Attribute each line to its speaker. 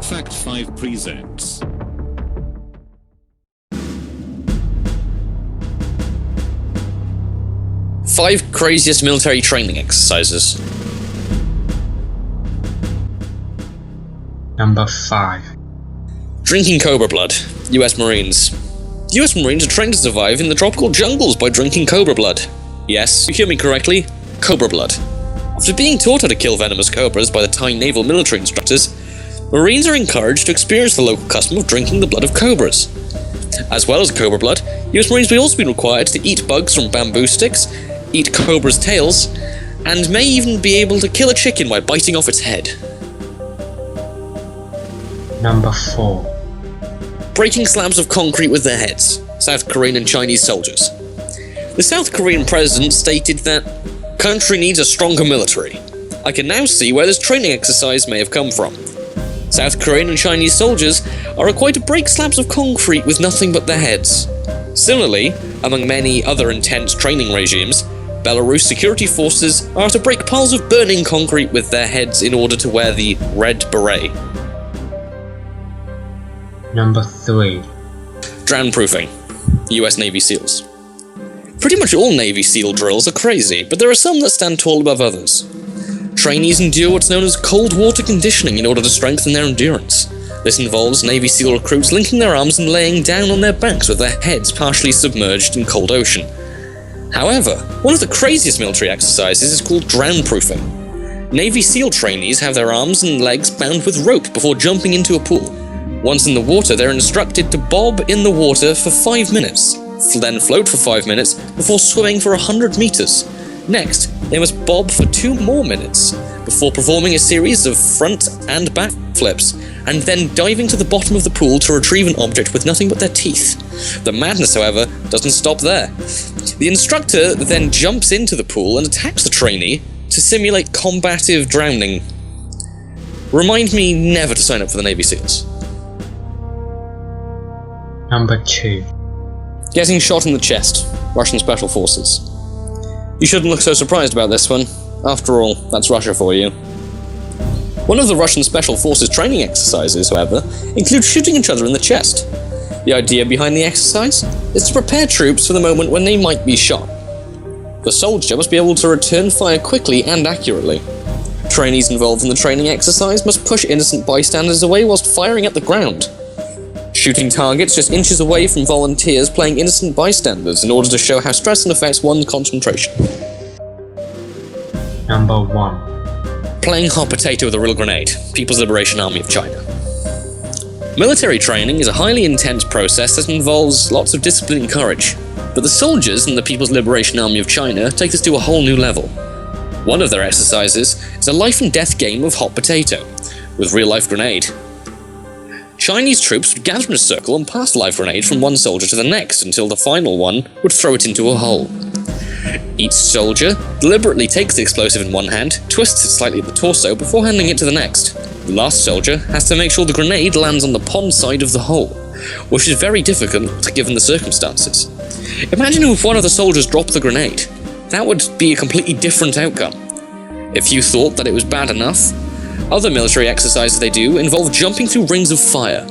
Speaker 1: Fact 5 presents.
Speaker 2: Five craziest military training exercises.
Speaker 3: Number 5.
Speaker 2: Drinking cobra blood. US Marines. US Marines are trained to survive in the tropical jungles by drinking cobra blood. Yes, you hear me correctly, cobra blood. After being taught how to kill venomous cobras by the Thai naval military instructors, Marines are encouraged to experience the local custom of drinking the blood of cobras. As well as cobra blood, US Marines may also be required to eat bugs from bamboo sticks, eat cobras' tails, and may even be able to kill a chicken by biting off its head.
Speaker 3: Number 4.
Speaker 2: Breaking slabs of concrete with their heads. South Korean and Chinese soldiers. The South Korean president stated that country needs a stronger military. I can now see where this training exercise may have come from. South Korean and Chinese soldiers are required to break slabs of concrete with nothing but their heads. Similarly, among many other intense training regimes, Belarus security forces are to break piles of burning concrete with their heads in order to wear the red beret.
Speaker 3: Number 3.
Speaker 2: Drown-proofing. US Navy SEALs. Pretty much all Navy SEAL drills are crazy, but there are some that stand tall above others. Trainees endure what's known as cold water conditioning in order to strengthen their endurance. This involves Navy SEAL recruits linking their arms and laying down on their backs with their heads partially submerged in cold ocean. However, one of the craziest military exercises is called drown-proofing. Navy SEAL trainees have their arms and legs bound with rope before jumping into a pool. Once in the water, they're instructed to bob in the water for 5 minutes, then float for 5 minutes before swimming for 100 meters. Next, they must bob for 2 more minutes before performing a series of front and back flips, and then diving to the bottom of the pool to retrieve an object with nothing but their teeth. The madness, however, doesn't stop there. The instructor then jumps into the pool and attacks the trainee to simulate combative drowning. Remind me never to sign up for the Navy SEALs.
Speaker 3: Number 2.
Speaker 2: Getting shot in the chest. Russian Special Forces. You shouldn't look so surprised about this one. After all, that's Russia for you. One of the Russian Special Forces training exercises, however, includes shooting each other in the chest. The idea behind the exercise is to prepare troops for the moment when they might be shot. The soldier must be able to return fire quickly and accurately. Trainees involved in the training exercise must push innocent bystanders away whilst firing at the ground. Shooting targets just inches away from volunteers playing innocent bystanders in order to show how stress affects one's concentration.
Speaker 3: Number 1.
Speaker 2: Playing hot potato with a real grenade. People's Liberation Army of China. Military training is a highly intense process that involves lots of discipline and courage, but the soldiers in the People's Liberation Army of China take this to a whole new level. One of their exercises is a life and death game of hot potato, with real-life grenade. Chinese troops would gather in a circle and pass the live grenade from one soldier to the next until the final one would throw it into a hole. Each soldier deliberately takes the explosive in one hand, twists it slightly at the torso before handing it to the next. The last soldier has to make sure the grenade lands on the pond side of the hole, which is very difficult given the circumstances. Imagine if one of the soldiers dropped the grenade. That would be a completely different outcome. If you thought that it was bad enough, other military exercises they do involve jumping through rings of fire.